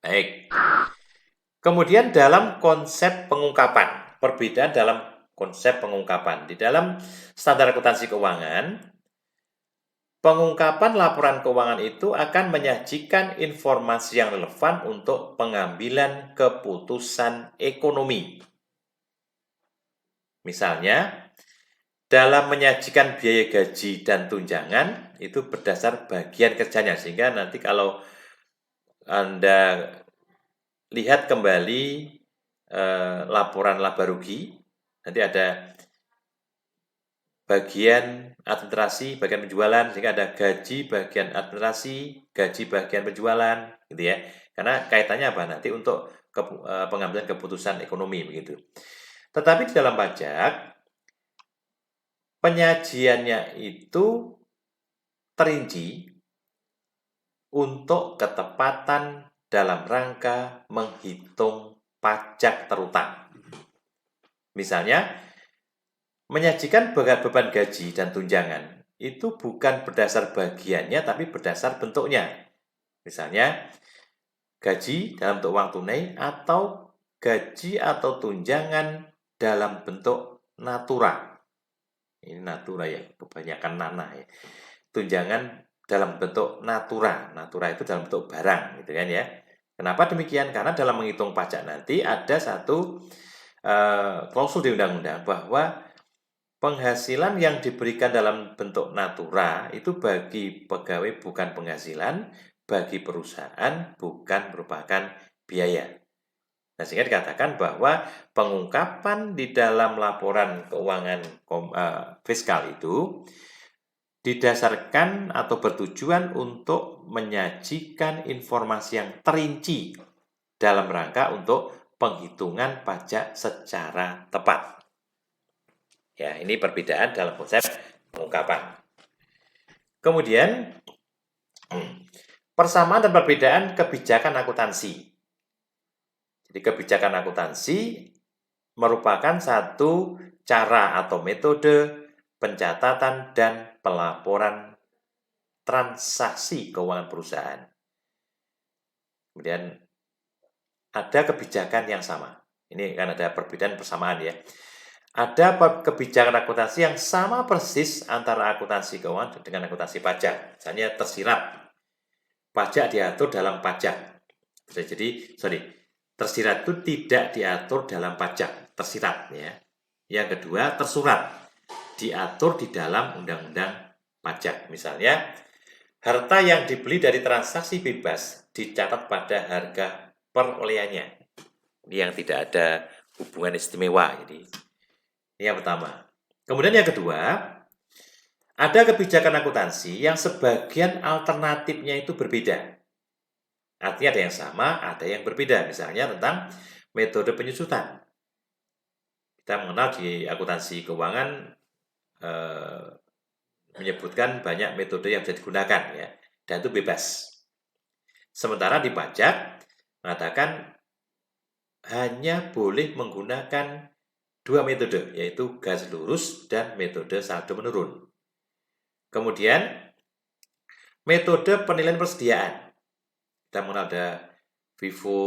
Baik. Kemudian dalam konsep pengungkapan, perbedaan dalam konsep pengungkapan. Di dalam standar akuntansi keuangan, pengungkapan laporan keuangan itu akan menyajikan informasi yang relevan untuk pengambilan keputusan ekonomi. Misalnya, dalam menyajikan biaya gaji dan tunjangan, itu berdasar bagian kerjanya. Sehingga nanti kalau Anda lihat kembali laporan laba rugi, nanti ada bagian administrasi, bagian penjualan, sehingga ada gaji bagian administrasi, gaji bagian penjualan, gitu ya. Karena kaitannya apa? Nanti untuk pengambilan keputusan ekonomi begitu. Tetapi di dalam pajak, penyajiannya itu terinci untuk ketepatan dalam rangka menghitung pajak terutang. Misalnya, menyajikan beban gaji dan tunjangan itu bukan berdasar bagiannya, tapi berdasar bentuknya. Misalnya, gaji dalam bentuk uang tunai atau gaji atau tunjangan dalam bentuk natura. Ini natura ya, kebanyakan nanah ya. Tunjangan dalam bentuk natura. Natura itu dalam bentuk barang, gitu kan ya. Kenapa demikian? Karena dalam menghitung pajak nanti ada satu klausul di undang-undang bahwa penghasilan yang diberikan dalam bentuk natura itu bagi pegawai bukan penghasilan, bagi perusahaan bukan merupakan biaya. Nah, sehingga dikatakan bahwa pengungkapan di dalam laporan keuangan fiskal itu didasarkan atau bertujuan untuk menyajikan informasi yang terinci dalam rangka untuk penghitungan pajak secara tepat. Ya, ini perbedaan dalam konsep pengungkapan. Kemudian, Persamaan dan perbedaan kebijakan akuntansi. Jadi kebijakan akuntansi merupakan satu cara atau metode pencatatan dan pelaporan transaksi keuangan perusahaan. Kemudian ada kebijakan yang sama. Ini kan ada perbedaan persamaan ya. Ada kebijakan akuntansi yang sama persis antara akuntansi keuangan dengan akuntansi pajak. Misalnya tersirat. Pajak diatur dalam pajak. Tersirat itu tidak diatur dalam pajak. Tersirat ya. Yang kedua, tersurat. Diatur di dalam undang-undang pajak. Misalnya, harta yang dibeli dari transaksi bebas dicatat pada harga perolehannya. Ini yang tidak ada hubungan istimewa. Jadi, ini yang pertama. Kemudian yang kedua, ada kebijakan akuntansi yang sebagian alternatifnya itu berbeda. Artinya ada yang sama, ada yang berbeda. Misalnya tentang metode penyusutan. Kita mengenal di akuntansi keuangan menyebutkan banyak metode yang bisa digunakan ya, dan itu bebas. Sementara di pajak mengatakan hanya boleh menggunakan dua metode, yaitu garis lurus dan metode saldo menurun. Kemudian metode penilaian persediaan. Kita mengenal ada FIFO,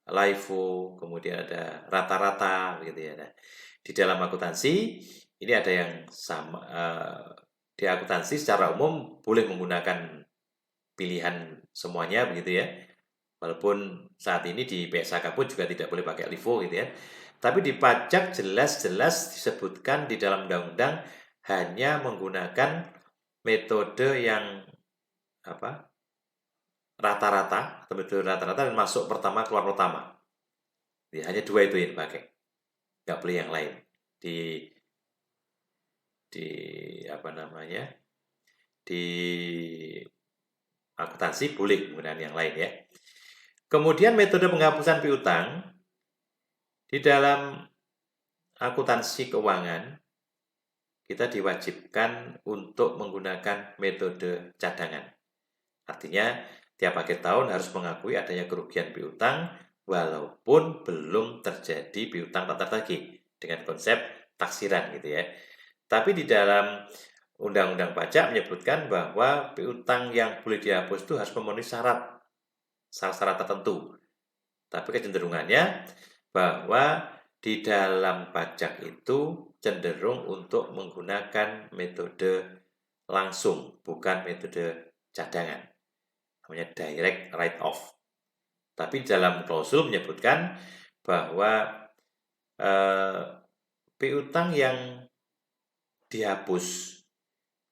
LIFO, kemudian ada rata-rata begitu ya. Nah, di dalam akuntansi ini ada yang sama. Di akuntansi secara umum boleh menggunakan pilihan semuanya begitu ya. Walaupun saat ini di PSAK pun juga tidak boleh pakai LIFO gitu ya. Tapi di pajak jelas-jelas disebutkan di dalam undang-undang hanya menggunakan metode yang rata-rata, atau metode rata-rata dan masuk pertama keluar pertama. Ya, hanya dua itu yang dipakai. Nggak boleh yang lain. Di akuntansi boleh menggunakan yang lain ya. Kemudian metode penghapusan piutang di dalam akuntansi keuangan kita diwajibkan untuk menggunakan metode cadangan. Artinya tiap akhir tahun harus mengakui adanya kerugian piutang walaupun belum terjadi piutang tak tertagih dengan konsep taksiran gitu ya. Tapi di dalam Undang-Undang Pajak menyebutkan bahwa piutang yang boleh dihapus itu harus memenuhi syarat tertentu. Tapi kecenderungannya bahwa di dalam pajak itu cenderung untuk menggunakan metode langsung, bukan metode cadangan. Namanya direct write-off. Tapi dalam klausul menyebutkan bahwa piutang yang dihapus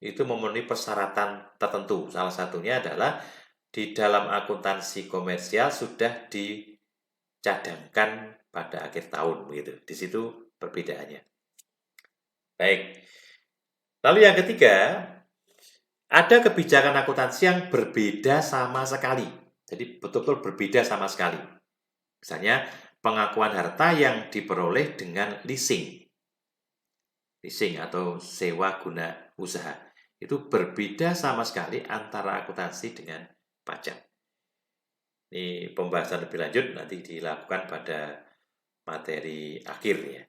itu memenuhi persyaratan tertentu. Salah satunya adalah di dalam akuntansi komersial sudah dicadangkan pada akhir tahun begitu. Di situ perbedaannya. Baik. Lalu yang ketiga, ada kebijakan akuntansi yang berbeda sama sekali. Jadi betul-betul berbeda sama sekali. Misalnya pengakuan harta yang diperoleh dengan leasing atau sewa guna usaha. Itu berbeda sama sekali antara akuntansi dengan pajak. Ini pembahasan lebih lanjut nanti dilakukan pada materi akhir ya.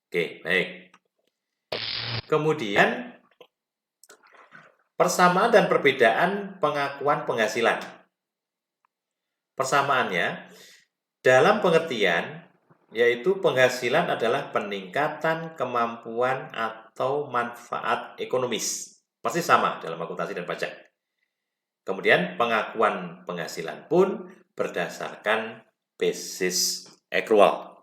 Oke, baik. Kemudian persamaan dan perbedaan pengakuan penghasilan. Persamaannya dalam pengertian yaitu penghasilan adalah peningkatan kemampuan atau manfaat ekonomis. Pasti sama dalam akuntansi dan pajak. Kemudian pengakuan penghasilan pun berdasarkan basis accrual.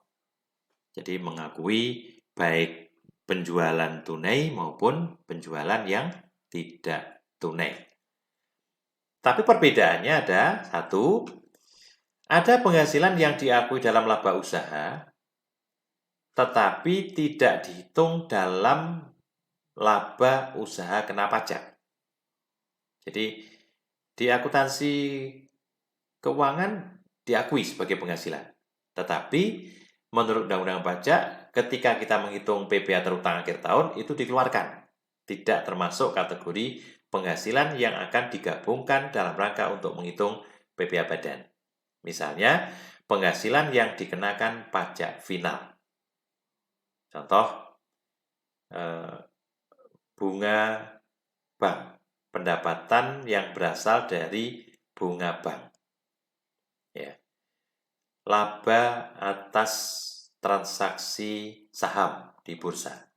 Jadi mengakui baik penjualan tunai maupun penjualan yang tidak tunai. Tapi perbedaannya ada satu, ada penghasilan yang diakui dalam laba usaha, tetapi tidak dihitung dalam laba usaha kena pajak. Jadi di akuntansi keuangan diakui sebagai penghasilan. Tetapi menurut Undang-Undang Pajak, ketika kita menghitung PBA terutang akhir tahun, itu dikeluarkan. Tidak termasuk kategori penghasilan yang akan digabungkan dalam rangka untuk menghitung PPh badan. Misalnya, penghasilan yang dikenakan pajak final. Contoh, bunga bank, pendapatan yang berasal dari bunga bank. Ya. Laba atas transaksi saham di bursa.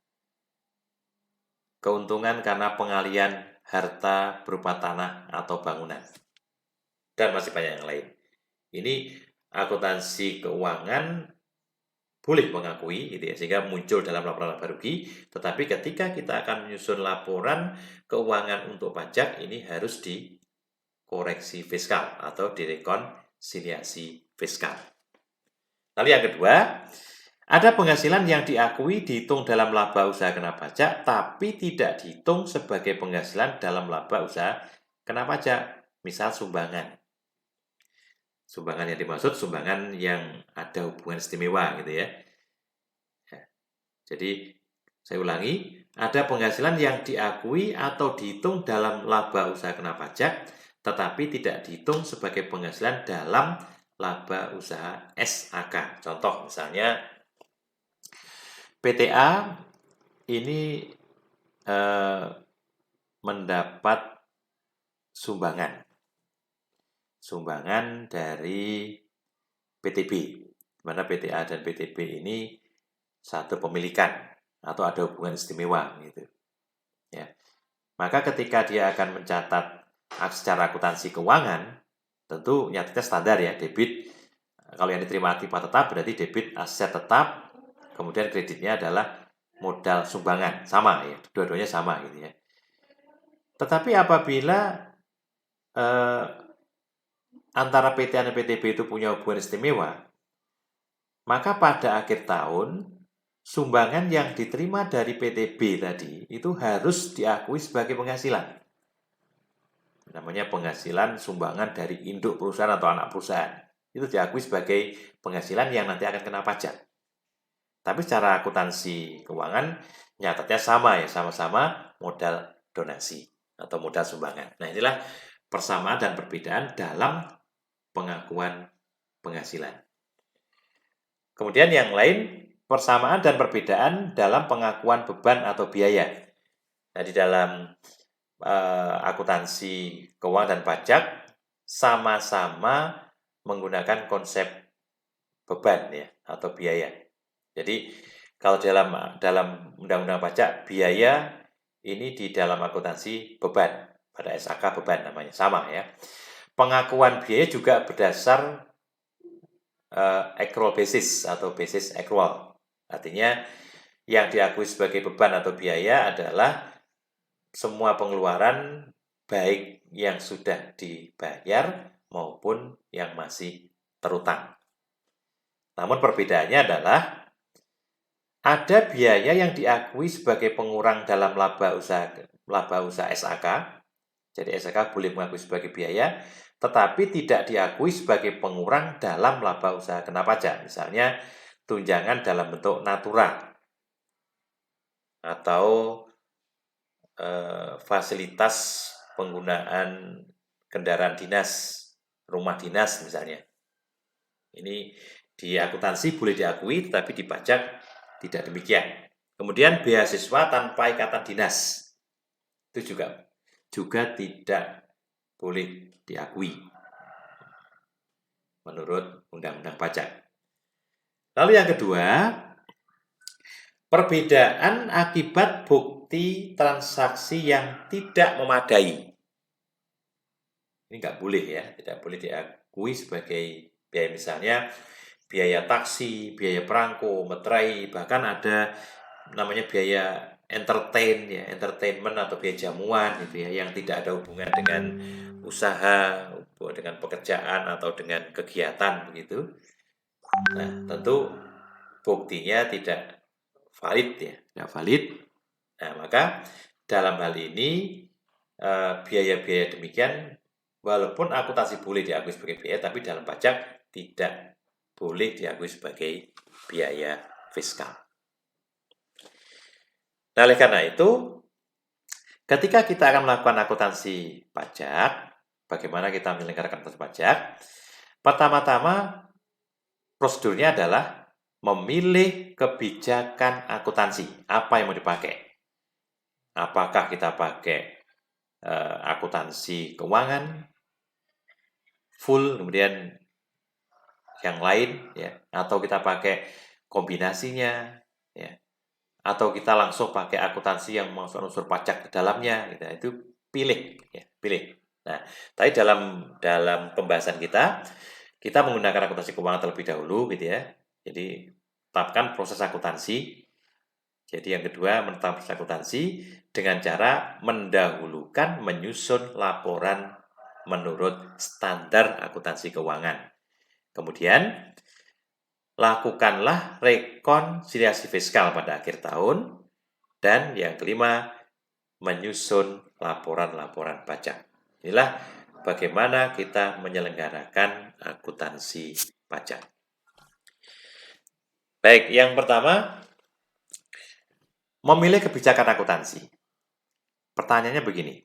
Keuntungan karena pengalian harta berupa tanah atau bangunan. Dan masih banyak yang lain. Ini akuntansi keuangan boleh mengakui, gitu ya, sehingga muncul dalam laporan laba rugi. Tetapi ketika kita akan menyusun laporan keuangan untuk pajak, ini harus dikoreksi fiskal atau direkonsiliasi fiskal. Lalu yang kedua, ada penghasilan yang diakui dihitung dalam laba usaha kena pajak, tapi tidak dihitung sebagai penghasilan dalam laba usaha kena pajak. Misal sumbangan. Sumbangan yang dimaksud sumbangan yang ada hubungan istimewa gitu ya. Jadi saya ulangi, ada penghasilan yang diakui atau dihitung dalam laba usaha kena pajak, tetapi tidak dihitung sebagai penghasilan dalam laba usaha SAK. Contoh misalnya PTA ini mendapat sumbangan dari PTB, di mana PTA dan PTB ini satu pemilikan atau ada hubungan istimewa gitu. Ya. Maka ketika dia akan mencatat secara akuntansi keuangan, tentu nyatanya standar ya, debit. Kalau yang diterima akibat tetap berarti debit aset tetap, kemudian kreditnya adalah modal sumbangan, sama ya, dua-duanya sama gitu ya. Tetapi apabila antara PTA dan PTB itu punya hubungan istimewa, maka pada akhir tahun sumbangan yang diterima dari PTB tadi itu harus diakui sebagai penghasilan. Namanya penghasilan sumbangan dari induk perusahaan atau anak perusahaan. Itu diakui sebagai penghasilan yang nanti akan kena pajak. Tapi secara akuntansi keuangan nyatanya sama ya, sama-sama modal donasi atau modal sumbangan. Nah, inilah persamaan dan perbedaan dalam pengakuan penghasilan. Kemudian yang lain, persamaan dan perbedaan dalam pengakuan beban atau biaya. Nah, di dalam akuntansi keuangan dan pajak sama-sama menggunakan konsep beban ya atau biaya. Jadi kalau dalam undang-undang pajak biaya ini di dalam akuntansi beban, pada SAK beban namanya, sama ya. Pengakuan biaya juga berdasar accrual basis atau basis accrual. Artinya yang diakui sebagai beban atau biaya adalah semua pengeluaran baik yang sudah dibayar maupun yang masih terutang. Namun perbedaannya adalah ada biaya yang diakui sebagai pengurang dalam laba usaha SAK. Jadi SAK boleh mengakui sebagai biaya, tetapi tidak diakui sebagai pengurang dalam laba usaha kena pajak. Misalnya tunjangan dalam bentuk natura atau fasilitas penggunaan kendaraan dinas, rumah dinas misalnya. Ini di akuntansi boleh diakui, tetapi di pajak tidak demikian. Kemudian beasiswa tanpa ikatan dinas, itu juga tidak boleh diakui menurut Undang-Undang Pajak. Lalu yang kedua, perbedaan akibat bukti transaksi yang tidak memadai. Ini nggak boleh ya, tidak boleh diakui sebagai biaya, misalnya biaya taksi, biaya perangko, meterai, bahkan ada namanya biaya entertainment atau biaya jamuan gitu ya, yang tidak ada hubungan dengan usaha, dengan pekerjaan atau dengan kegiatan begitu. Nah, tentu buktinya tidak valid ya, tidak valid. Nah, maka dalam hal ini biaya-biaya demikian walaupun akuntansi boleh diakui sebagai biaya, tapi dalam pajak tidak boleh diakui sebagai biaya fiskal. Nah, oleh karena itu, Ketika kita akan melakukan akuntansi pajak, bagaimana kita menyelenggarakan akuntansi pajak? Pertama-tama, prosedurnya adalah memilih kebijakan akuntansi. Apa yang mau dipakai? Apakah kita pakai akuntansi keuangan, full, kemudian yang lain, ya, atau kita pakai kombinasinya, ya, atau kita langsung pakai akuntansi yang masuk unsur pajak ke dalamnya, gitu. Itu pilih, ya, pilih. Nah, tadi dalam pembahasan kita menggunakan akuntansi keuangan terlebih dahulu, gitu ya. Jadi tetapkan proses akuntansi. Jadi yang kedua menetapkan proses akuntansi dengan cara mendahulukan menyusun laporan menurut standar akuntansi keuangan. Kemudian lakukanlah rekonsiliasi fiskal pada akhir tahun. Dan yang kelima, menyusun laporan-laporan pajak. Inilah bagaimana kita menyelenggarakan akuntansi pajak. Baik, yang pertama, memilih kebijakan akuntansi. Pertanyaannya begini,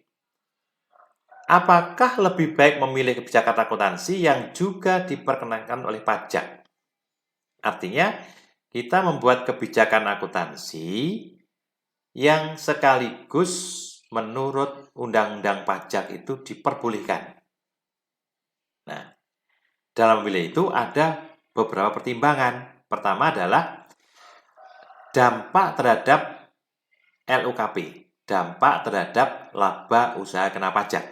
apakah lebih baik memilih kebijakan akuntansi yang juga diperkenankan oleh pajak? Artinya, kita membuat kebijakan akuntansi yang sekaligus menurut undang-undang pajak itu diperbolehkan. Nah, dalam memilih itu ada beberapa pertimbangan. Pertama adalah dampak terhadap LUKP, dampak terhadap laba usaha kena pajak.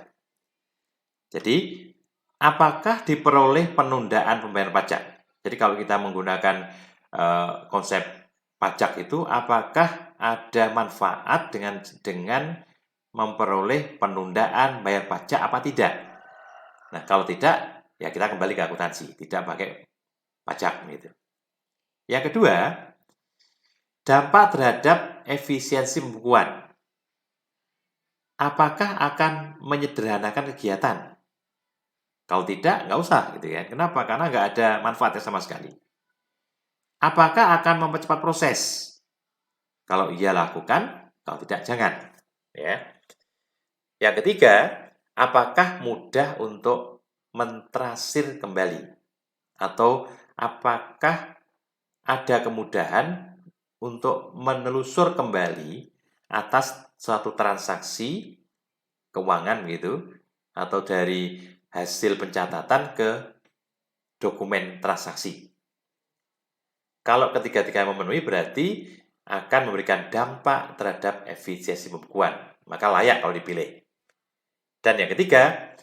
Jadi, apakah diperoleh penundaan pembayaran pajak? Jadi kalau kita menggunakan konsep pajak itu, apakah ada manfaat dengan memperoleh penundaan bayar pajak apa tidak? Nah, kalau tidak, ya kita kembali ke akuntansi, tidak pakai pajak gitu. Yang kedua, dampak terhadap efisiensi pembukuan. Apakah akan menyederhanakan kegiatan? Kalau tidak, nggak usah gitu ya. Kenapa? Karena nggak ada manfaatnya sama sekali. Apakah akan mempercepat proses? Kalau iya lakukan, kalau tidak jangan. Ya. Yang ketiga, apakah mudah untuk mentrasir kembali? Atau apakah ada kemudahan untuk menelusur kembali atas suatu transaksi keuangan gitu, atau dari hasil pencatatan ke dokumen transaksi. Kalau ketiga-tiga memenuhi berarti akan memberikan dampak terhadap efisiensi pembukuan, maka layak kalau dipilih. Dan yang ketiga,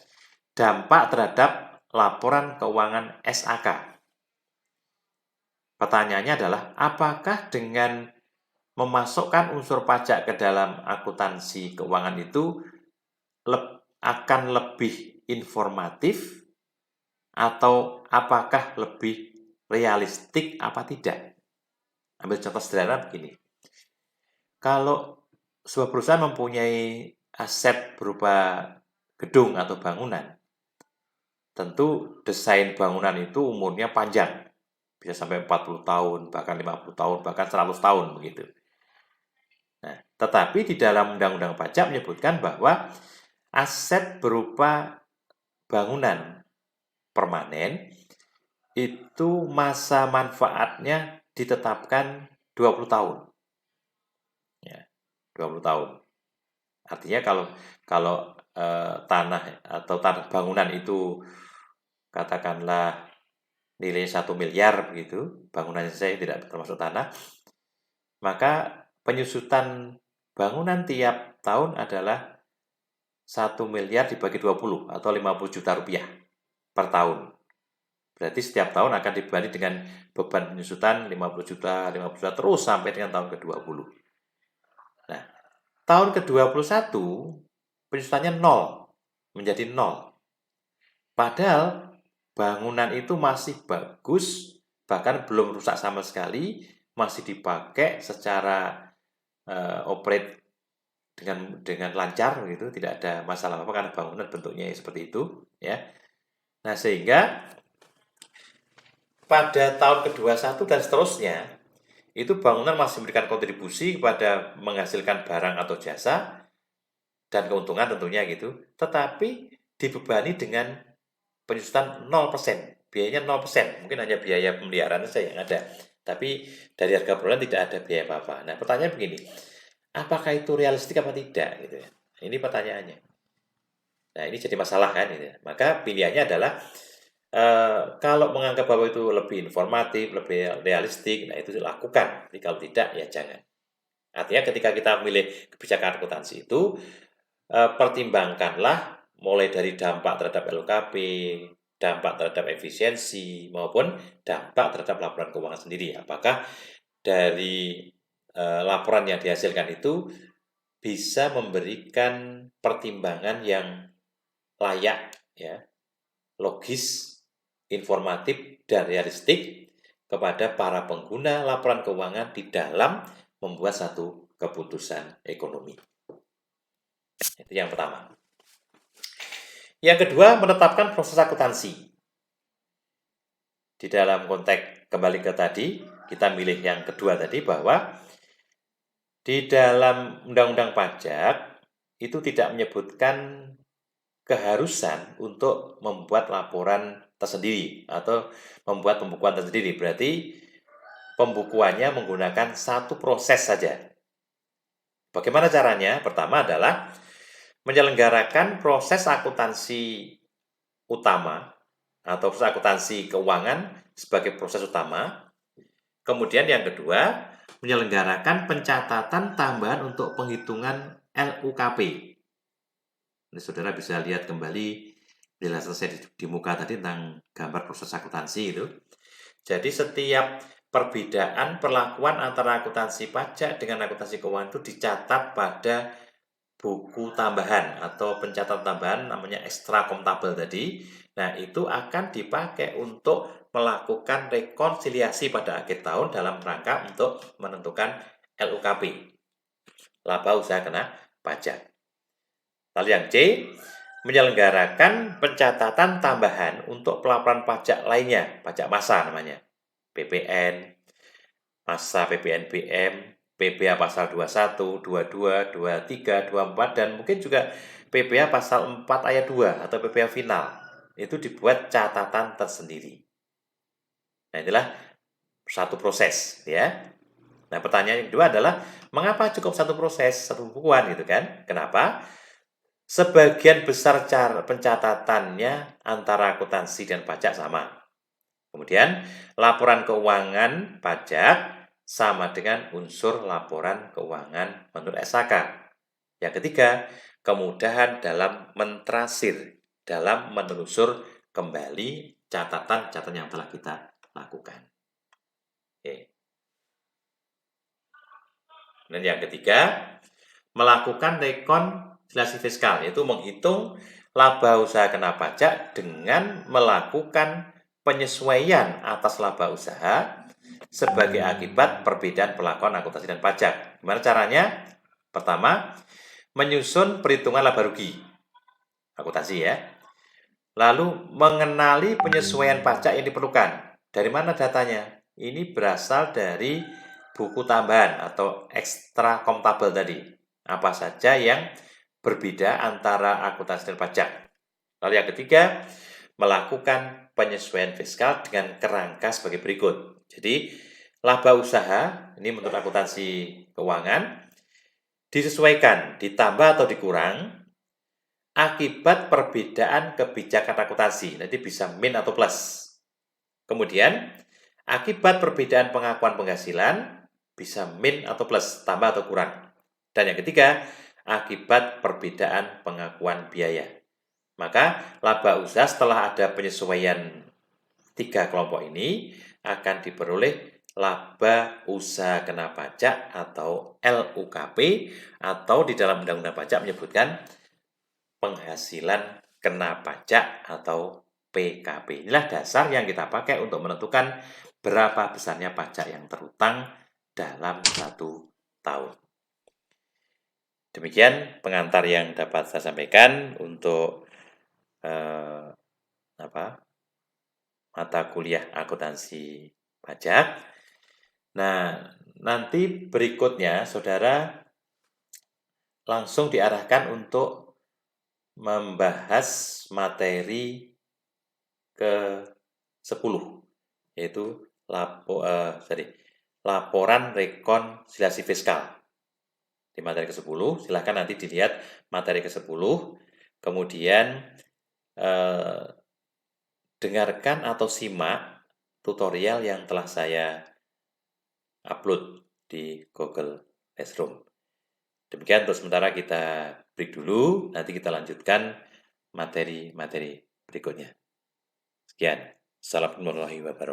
dampak terhadap laporan keuangan SAK. Pertanyaannya adalah, apakah dengan memasukkan unsur pajak ke dalam akuntansi keuangan itu akan lebih informatif atau apakah lebih realistik apa tidak? Ambil contoh sederhana begini. Kalau sebuah perusahaan mempunyai aset berupa gedung atau bangunan, tentu desain bangunan itu umurnya panjang. Bisa sampai 40 tahun, bahkan 50 tahun, bahkan 100 tahun begitu. Nah, tetapi di dalam Undang-Undang Pajak menyebutkan bahwa aset berupa bangunan permanen itu masa manfaatnya ditetapkan 20 tahun. Ya, 20 tahun. Artinya kalau tanah atau tanah bangunan itu katakanlah nilai 1 miliar begitu, bangunannya saya tidak termasuk tanah, maka penyusutan bangunan tiap tahun adalah 1 miliar dibagi 20 atau 50 juta rupiah per tahun. Berarti setiap tahun akan dibebani dengan beban penyusutan 50 juta terus sampai dengan tahun ke-20. Nah, tahun ke-21 penyusutannya 0, menjadi 0. Padahal bangunan itu masih bagus, bahkan belum rusak sama sekali, masih dipakai secara operate dengan lancar gitu, tidak ada masalah apa karena bangunan bentuknya seperti itu, ya. Nah, sehingga pada tahun ke-21 dan seterusnya itu bangunan masih memberikan kontribusi kepada menghasilkan barang atau jasa dan keuntungan tentunya gitu, tetapi dibebani dengan penyusutan 0%, biayanya 0%, mungkin hanya biaya pemeliharaan saja yang ada, tapi dari harga perolehan tidak ada biaya apa-apa. Nah, pertanyaan begini, apakah itu realistik apa tidak gitu ya? Ini pertanyaannya. Nah, ini jadi masalah kan gitu ya. Maka pilihannya adalah kalau menganggap bahwa itu lebih informatif, lebih realistik, nah itu dilakukan. Tapi kalau tidak, ya jangan. Artinya ketika kita memilih kebijakan akuntansi itu, pertimbangkanlah mulai dari dampak terhadap LUKP, dampak terhadap efisiensi, maupun dampak terhadap laporan keuangan sendiri. Apakah dari laporan yang dihasilkan itu bisa memberikan pertimbangan yang layak, ya, logis, informatif, dan realistik kepada para pengguna laporan keuangan di dalam membuat satu keputusan ekonomi. Itu yang pertama. Yang kedua, menetapkan proses akuntansi. Di dalam konteks kembali ke tadi, kita milih yang kedua tadi bahwa di dalam Undang-Undang Pajak itu tidak menyebutkan keharusan untuk membuat laporan tersendiri atau membuat pembukuan tersendiri. Berarti pembukuannya menggunakan satu proses saja. Bagaimana caranya? Pertama adalah menyelenggarakan proses akuntansi utama atau proses akuntansi keuangan sebagai proses utama. Kemudian yang kedua, menyelenggarakan pencatatan tambahan untuk penghitungan LUKP. Ini saudara bisa lihat kembali bila selesai di muka tadi tentang gambar proses akuntansi itu. Jadi setiap perbedaan perlakuan antara akuntansi pajak dengan akuntansi keuangan itu dicatat pada buku tambahan atau pencatatan tambahan namanya ekstra akuntabel tadi. Nah, itu akan dipakai untuk melakukan rekonsiliasi pada akhir tahun dalam rangka untuk menentukan LUKP, laba usaha kena pajak. Lalu yang C, menyelenggarakan pencatatan tambahan untuk pelaporan pajak lainnya, pajak massa namanya, PPN, massa PPNBM, PPh pasal 21, 22, 23, 24, dan mungkin juga PPh pasal 4 ayat 2 atau PPh final. Itu dibuat catatan tersendiri. Nah, inilah satu proses, ya. Nah, pertanyaan yang kedua adalah, mengapa cukup satu proses, satu bukuan gitu kan? Kenapa? Sebagian besar cara pencatatannya antara akuntansi dan pajak sama. Kemudian, laporan keuangan pajak sama dengan unsur laporan keuangan menurut SHK. Yang ketiga, kemudahan dalam mentrasir, dalam menelusur kembali catatan-catatan yang telah kita lakukan. Oke. Dan yang ketiga, melakukan rekonsiliasi fiskal, yaitu menghitung laba usaha kena pajak dengan melakukan penyesuaian atas laba usaha sebagai akibat perbedaan perlakuan akuntansi dan pajak. Gimana caranya? Pertama, menyusun perhitungan laba rugi akuntansi ya. Lalu mengenali penyesuaian pajak yang diperlukan. Dari mana datanya? Ini berasal dari buku tambahan atau ekstra akuntabel tadi. Apa saja yang berbeda antara akuntansi dan pajak. Lalu yang ketiga, melakukan penyesuaian fiskal dengan kerangka sebagai berikut. Jadi, laba usaha, ini menurut akuntansi keuangan, disesuaikan, ditambah atau dikurang, akibat perbedaan kebijakan akuntansi. Nanti bisa min atau plus. Kemudian, akibat perbedaan pengakuan penghasilan, bisa min atau plus, tambah atau kurang. Dan yang ketiga, akibat perbedaan pengakuan biaya. Maka, laba usaha setelah ada penyesuaian tiga kelompok ini akan diperoleh laba usaha kena pajak atau LUKP, atau di dalam Undang-Undang Pajak menyebutkan penghasilan kena pajak atau PKP. Inilah dasar yang kita pakai untuk menentukan berapa besarnya pajak yang terhutang dalam satu tahun. Demikian pengantar yang dapat saya sampaikan untuk mata kuliah akuntansi pajak. Nah, nanti berikutnya saudara langsung diarahkan untuk membahas materi ke-10, yaitu laporan rekonsiliasi fiskal. Di materi ke-10, silahkan nanti dilihat materi ke-10, kemudian dengarkan atau simak tutorial yang telah saya upload di Google Classroom. Demikian untuk sementara kita break dulu, nanti kita lanjutkan materi-materi berikutnya. Sekian. Assalamualaikum warahmatullahi wabarakatuh.